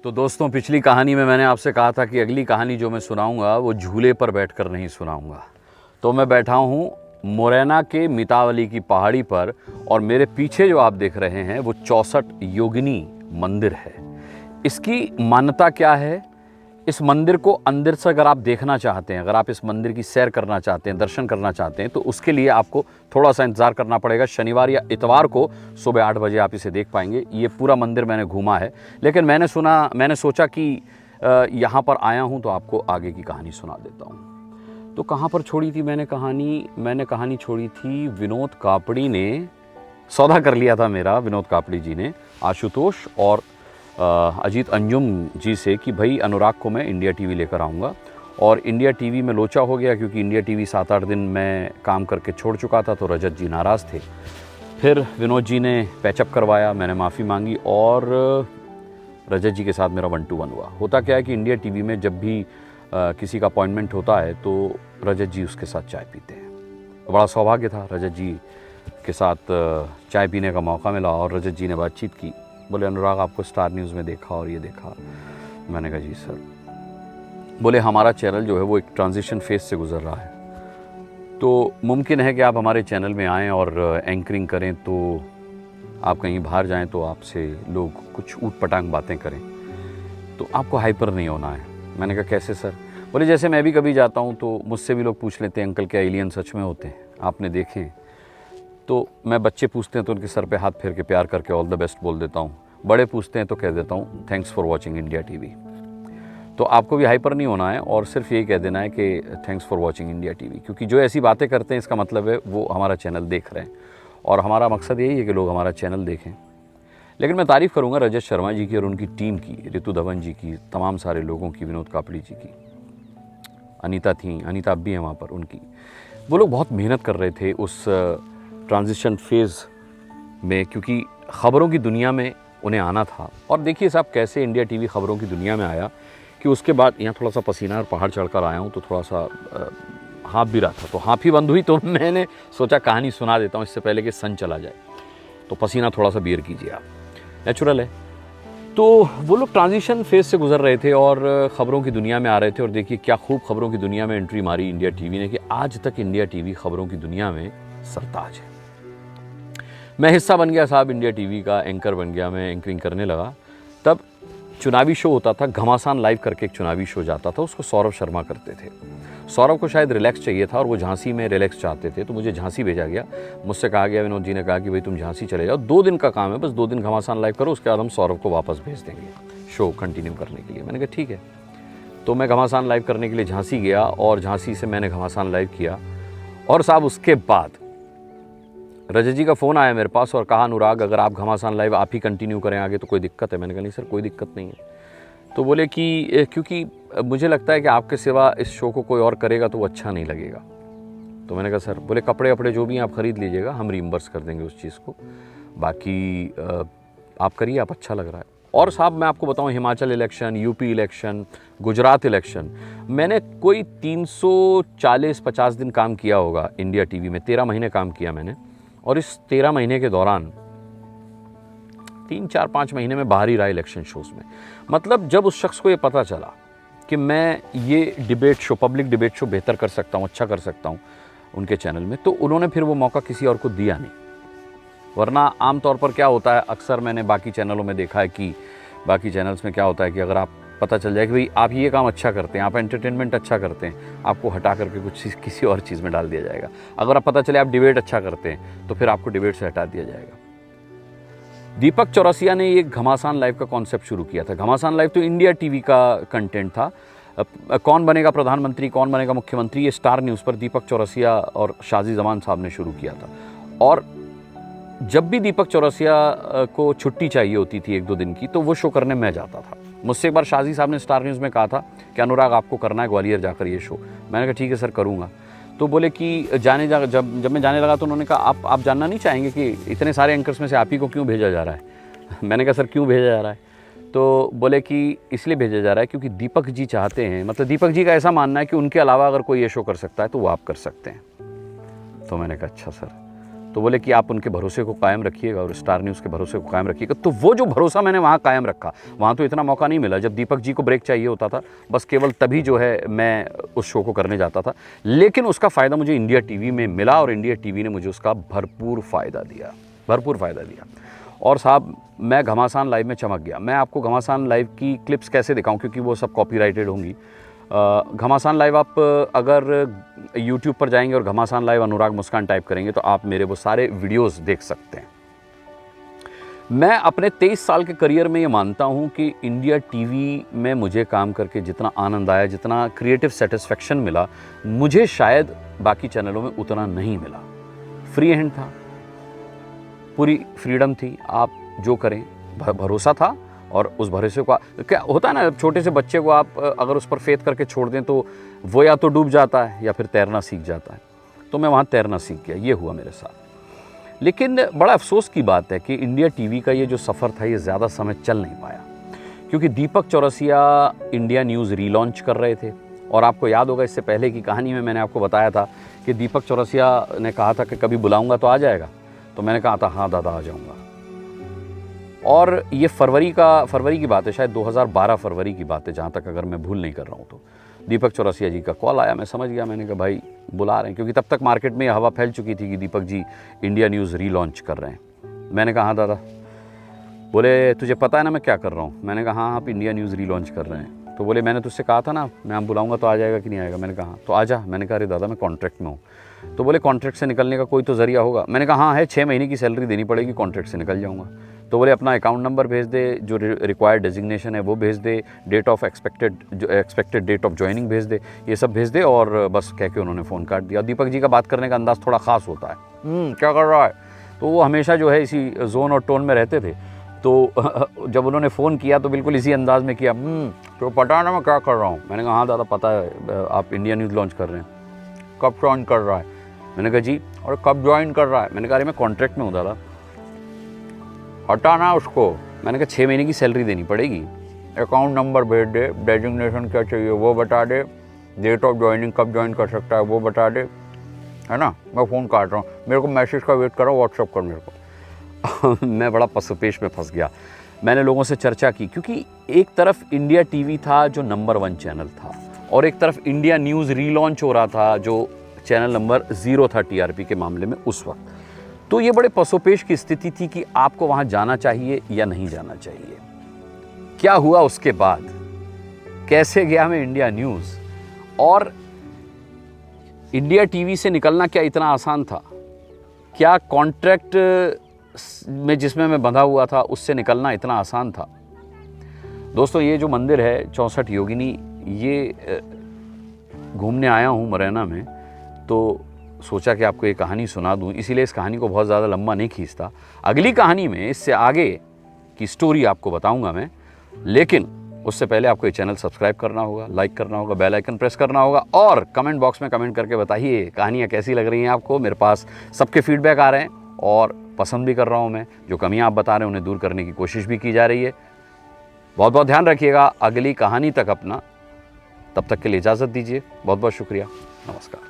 तो दोस्तों, पिछली कहानी में मैंने आपसे कहा था कि अगली कहानी जो मैं सुनाऊंगा वो झूले पर बैठकर नहीं सुनाऊंगा। तो मैं बैठा हूँ मुरैना के मितावली की पहाड़ी पर, और मेरे पीछे जो आप देख रहे हैं वो 64 योगिनी मंदिर है। इसकी मान्यता क्या है? इस मंदिर को अंदर से अगर आप देखना चाहते हैं, अगर आप इस मंदिर की सैर करना चाहते हैं, दर्शन करना चाहते हैं, तो उसके लिए आपको थोड़ा सा इंतज़ार करना पड़ेगा। शनिवार या इतवार को सुबह 8 बजे आप इसे देख पाएंगे। ये पूरा मंदिर मैंने घूमा है, लेकिन मैंने सोचा कि यहाँ पर आया हूँ तो आपको आगे की कहानी सुना देता हूँ। तो कहाँ पर छोड़ी थी मैंने कहानी छोड़ी थी, विनोद कापड़ी ने सौदा कर लिया था मेरा, विनोद कापड़ी जी ने आशुतोष और अजीत अंजुम जी से कि भाई अनुराग को मैं इंडिया टीवी लेकर आऊँगा। और इंडिया टीवी में लोचा हो गया, क्योंकि इंडिया टीवी 7-8 दिन मैं काम करके छोड़ चुका था, तो रजत जी नाराज़ थे। फिर विनोद जी ने पैचअप करवाया, मैंने माफ़ी मांगी और रजत जी के साथ मेरा 1-to-1 हुआ। होता क्या है कि इंडिया टीवी में जब भी किसी का अपॉइंटमेंट होता है तो रजत जी उसके साथ चाय पीते हैं। बड़ा सौभाग्य था, रजत जी के साथ चाय पीने का मौका मिला और रजत जी ने बातचीत की। बोले अनुराग, आपको स्टार न्यूज़ में देखा और ये देखा। मैंने कहा जी सर। बोले हमारा चैनल जो है वो एक ट्रांजिशन फेज से गुजर रहा है, तो मुमकिन है कि आप हमारे चैनल में आएँ और एंकरिंग करें, तो आप कहीं बाहर जाएं तो आपसे लोग कुछ ऊट पटांग बातें करें, तो आपको हाइपर नहीं होना है। मैंने कहा कैसे सर? बोले जैसे मैं भी कभी जाता हूँ तो मुझसे भी लोग पूछ लेते हैं अंकल क्या एलियन सच में होते हैं, आपने देखे? तो मैं, बच्चे पूछते हैं तो उनके सर पे हाथ फेर के प्यार करके ऑल द बेस्ट बोल देता हूँ। बड़े पूछते हैं तो कह देता हूँ thanks for watching India TV. तो आपको भी हाइपर नहीं होना है और सिर्फ यही कह देना है कि thanks for watching India TV, क्योंकि जो ऐसी बातें करते हैं इसका मतलब है वो हमारा चैनल देख रहे हैं, और हमारा मकसद यही है कि लोग हमारा चैनल देखें। लेकिन मैं तारीफ़ करूँगा रजत शर्मा जी की और उनकी टीम की, ऋतु धवन जी की, तमाम सारे लोगों की, विनोद कापड़ी जी की, अनीता थी, अनीता अब भी हैं वहाँ पर, उनकी। वो लोग बहुत मेहनत कर रहे थे उस ट्रांजिशन फेज़ में, क्योंकि ख़बरों की दुनिया में उन्हें आना था। और देखिए साहब कैसे इंडिया टीवी ख़बरों की दुनिया में आया कि उसके बाद यहाँ थोड़ा सा पसीना और पहाड़ चढ़कर आया हूँ तो थोड़ा सा हाँफ भी रहा था, तो हाँफ ही बंद हुई, तो मैंने सोचा कहानी सुना देता हूँ इससे पहले कि सन चला जाए। तो पसीना थोड़ा सा बियर कीजिए आप, नेचुरल है। तो वो लोग ट्रांजिशन फेज से गुजर रहे थे और ख़बरों की दुनिया में आ रहे थे, और देखिए क्या खूब ख़बरों की दुनिया में एंट्री मारी इंडिया टीवी ने कि आज तक इंडिया टीवी ख़बरों की दुनिया में सरताज है। मैं हिस्सा बन गया साहब इंडिया टीवी का, एंकर बन गया, मैं एंकरिंग करने लगा। तब चुनावी शो होता था, घमासान लाइव करके एक चुनावी शो जाता था, उसको सौरभ शर्मा करते थे। सौरभ को शायद रिलैक्स चाहिए था और वो झांसी में रिलैक्स चाहते थे, तो मुझे झांसी भेजा गया। मुझसे कहा गया, विनोद जी ने कहा कि भाई तुम झांसी चले जाओ, 2 दिन का काम है, बस 2 दिन घमासान लाइव करो, उसके बाद हम सौरभ को वापस भेज देंगे शो कंटिन्यू करने के लिए। मैंने कहा ठीक है। तो मैं घमासान लाइव करने के लिए झांसी गया और झांसी से मैंने घमासान लाइव किया। और साहब उसके बाद रजत जी का फ़ोन आया मेरे पास और कहा अनुराग अगर आप घमासान लाइव आप ही कंटिन्यू करें आगे तो कोई दिक्कत है? मैंने कहा नहीं सर कोई दिक्कत नहीं है। तो बोले कि क्योंकि मुझे लगता है कि आपके सिवा इस शो को कोई और करेगा तो वो अच्छा नहीं लगेगा। तो मैंने कहा सर, बोले कपड़े वपड़े जो भी आप ख़रीद लीजिएगा, हम रीइंबर्स कर देंगे उस चीज़ को, बाकी आप करिए, आप अच्छा लग रहा है। और साहब मैं आपको बताऊं, Himachal election, UP election, Gujarat election, मैंने कोई 340-50 दिन काम किया होगा इंडिया टीवी में। 13 महीने काम किया मैंने, और इस 13 महीने के दौरान 3-4-5 महीने में बाहर ही रहा इलेक्शन शोज़ में। मतलब जब उस शख्स को ये पता चला कि मैं ये debate show, public debate show बेहतर कर सकता हूँ, अच्छा कर सकता हूँ उनके चैनल में, तो उन्होंने फिर वो मौका किसी और को दिया नहीं। वरना आमतौर पर क्या होता है, अक्सर मैंने बाकी चैनलों में देखा है कि बाकी चैनल्स में क्या होता है कि अगर आप पता चल जाए कि भाई आप ये काम अच्छा करते हैं, आप एंटरटेनमेंट अच्छा करते हैं, आपको हटा करके कुछ किसी और चीज़ में डाल दिया जाएगा। अगर आप पता चले आप डिबेट अच्छा करते हैं तो फिर आपको डिबेट से हटा दिया जाएगा। दीपक चौरसिया ने ये घमासान लाइव का कॉन्सेप्ट शुरू किया था। घमासान लाइव तो इंडिया टीवी का कंटेंट था। कौन बनेगा प्रधानमंत्री, कौन बनेगा मुख्यमंत्री, ये स्टार न्यूज़ पर दीपक चौरसिया और शाजी जमान साहब ने शुरू किया था। और जब भी दीपक चौरसिया को छुट्टी चाहिए होती थी 1-2 दिन की, तो वो शो करने मैं जाता था। मुझसे एक बार शाजी साहब ने स्टार न्यूज़ में कहा था कि अनुराग आपको करना है ग्वालियर जाकर ये शो। मैंने कहा ठीक है सर करूँगा। तो बोले कि जब मैं जाने लगा तो उन्होंने कहा आप जानना नहीं चाहेंगे कि इतने सारे एंकर्स में से आप ही को क्यों भेजा जा रहा है? मैंने कहा सर क्यों भेजा जा रहा है? तो बोले कि इसलिए भेजा जा रहा है क्योंकि दीपक जी चाहते हैं, मतलब दीपक जी का ऐसा मानना है कि उनके अलावा अगर कोई ये शो कर सकता है तो वो आप कर सकते हैं। तो मैंने कहा अच्छा सर। तो बोले कि आप उनके भरोसे को कायम रखिएगा और स्टार न्यूज़ के भरोसे को कायम रखिएगा। तो वो जो भरोसा मैंने वहाँ कायम रखा, वहाँ तो इतना मौका नहीं मिला। जब दीपक जी को ब्रेक चाहिए होता था, बस केवल तभी जो है मैं उस शो को करने जाता था। लेकिन उसका फ़ायदा मुझे इंडिया टीवी में मिला और इंडिया टीवी ने मुझे उसका भरपूर फ़ायदा दिया। और साहब मैं घमासान लाइव में चमक गया। मैं आपको घमासान लाइव की क्लिप्स कैसे दिखाऊं, क्योंकि वो सब कॉपीराइटेड होंगी। घमासान लाइव आप अगर YouTube पर जाएंगे और घमासान लाइव अनुराग मुस्कान टाइप करेंगे तो आप मेरे वो सारे वीडियोस देख सकते हैं। मैं अपने 23 साल के करियर में ये मानता हूँ कि इंडिया टीवी में मुझे काम करके जितना आनंद आया, जितना क्रिएटिव सेटिस्फेक्शन मिला, मुझे शायद बाकी चैनलों में उतना नहीं मिला। फ्री हैंड था, पूरी फ्रीडम थी, आप जो करें, भरोसा था। और उस भरोसे को क्या होता है ना, छोटे से बच्चे को आप अगर उस पर फेथ करके छोड़ दें तो वो या तो डूब जाता है या फिर तैरना सीख जाता है। तो मैं वहाँ तैरना सीख गया, ये हुआ मेरे साथ। लेकिन बड़ा अफसोस की बात है कि इंडिया टीवी का ये जो सफ़र था ये ज़्यादा समय चल नहीं पाया, क्योंकि दीपक चौरसिया इंडिया न्यूज़ रीलॉन्च कर रहे थे। और आपको याद होगा इससे पहले की कहानी में मैंने आपको बताया था कि दीपक चौरसिया ने कहा था कि कभी बुलाऊंगा तो आ जाएगा। तो मैंने कहा था हाँ दादा आ जाऊँगा। और ये फरवरी की बात है, शायद 2012 फरवरी की बात है, जहाँ तक अगर मैं भूल नहीं कर रहा हूँ। तो दीपक चौरसिया जी का कॉल आया, मैं समझ गया। मैंने कहा भाई बुला रहे हैं, क्योंकि तब तक मार्केट में ये हवा फैल चुकी थी कि Deepak ji India news relaunch कर रहे हैं। मैंने कहा हाँ दादा। बोले तुझे पता है ना मैं क्या कर रहा हूँ? मैंने कहा हाँ आप इंडिया न्यूज़ रीलॉन्च कर रहे हैं। तो बोले मैंने तुझसे कहा था ना मैं बुलाऊँगा तो आ जाएगा कि नहीं आएगा? मैंने कहा हाँ। तो आ जा। मैंने कहा अरे दादा मैं कॉन्ट्रैक्ट में हूँ। तो बोले कॉन्ट्रैक्ट से निकलने का कोई तो ज़रिया होगा? मैंने कहा हाँ है, 6 महीने की सैलरी देनी पड़ेगी, कॉन्ट्रैक्ट से निकल जाऊँगा। तो बोले अपना अकाउंट नंबर भेज दे, जो रिक्वायर्ड डेजिग्नेशन है वो भेज दे, date of expected date of joining भेज दे, ये सब भेज दे। और बस कह के उन्होंने फ़ोन काट दिया। दीपक जी का बात करने का अंदाज़ थोड़ा ख़ास होता है, क्या कर रहा है, तो वो हमेशा जो है इसी जोन और टोन में रहते थे। तो जब उन्होंने फ़ोन किया तो बिल्कुल इसी अंदाज़ में किया, तो पता है ना मैं क्या कर रहा हूँ? मैंने कहा हाँ दादा पता है, आप इंडिया न्यूज़ लॉन्च कर रहे हैं, कब ज्वाइन कर रहा है? मैंने कहा जी। और कब ज्वाइन कर रहा है? मैंने कहा अरे मैं कॉन्ट्रैक्ट में हूँ दादा। हटाना उसको। मैंने कहा 6 महीने की सैलरी देनी पड़ेगी, अकाउंट नंबर भेज दे, डेजिग्नेशन क्या चाहिए वो बता दे, डेट ऑफ ज्वाइनिंग कब ज्वाइन कर सकता है वो बता दे, है ना? मैं फ़ोन काट रहा हूँ, मेरे को मैसेज का वेट करो, व्हाट्सअप कर मेरे को। मैं बड़ा पसोपेश में फंस गया। मैंने लोगों से चर्चा की, क्योंकि एक तरफ इंडिया टीवी था जो नंबर 1 चैनल था, और एक तरफ इंडिया न्यूज़ रीलॉन्च हो रहा था जो चैनल नंबर 0 था टीआरपी के मामले में उस वक्त। तो ये बड़े पसोपेश की स्थिति थी कि आपको वहाँ जाना चाहिए या नहीं जाना चाहिए। क्या हुआ उसके बाद, कैसे गया मैं इंडिया न्यूज़, और इंडिया टीवी से निकलना क्या इतना आसान था? क्या कॉन्ट्रैक्ट में जिसमें मैं बंधा हुआ था उससे निकलना इतना आसान था? दोस्तों ये जो मंदिर है 64 योगिनी, ये घूमने आया हूँ मुरैना में, तो सोचा कि आपको ये कहानी सुना दूँ, इसीलिए इस कहानी को बहुत ज़्यादा लंबा नहीं खींचता। अगली कहानी में इससे आगे की स्टोरी आपको बताऊँगा मैं, लेकिन उससे पहले आपको ये चैनल सब्सक्राइब करना होगा, लाइक करना होगा, बेल आइकन प्रेस करना होगा, और कमेंट बॉक्स में कमेंट करके बताइए कहानियाँ कैसी लग रही हैं आपको। मेरे पास सबके फीडबैक आ रहे हैं और पसंद भी कर रहा हूँ मैं। जो कमियाँ आप बता रहे हैं उन्हें दूर करने की कोशिश भी की जा रही है। बहुत बहुत ध्यान रखिएगा अगली कहानी तक अपना। तब तक के लिए इजाज़त दीजिए। बहुत बहुत शुक्रिया। नमस्कार।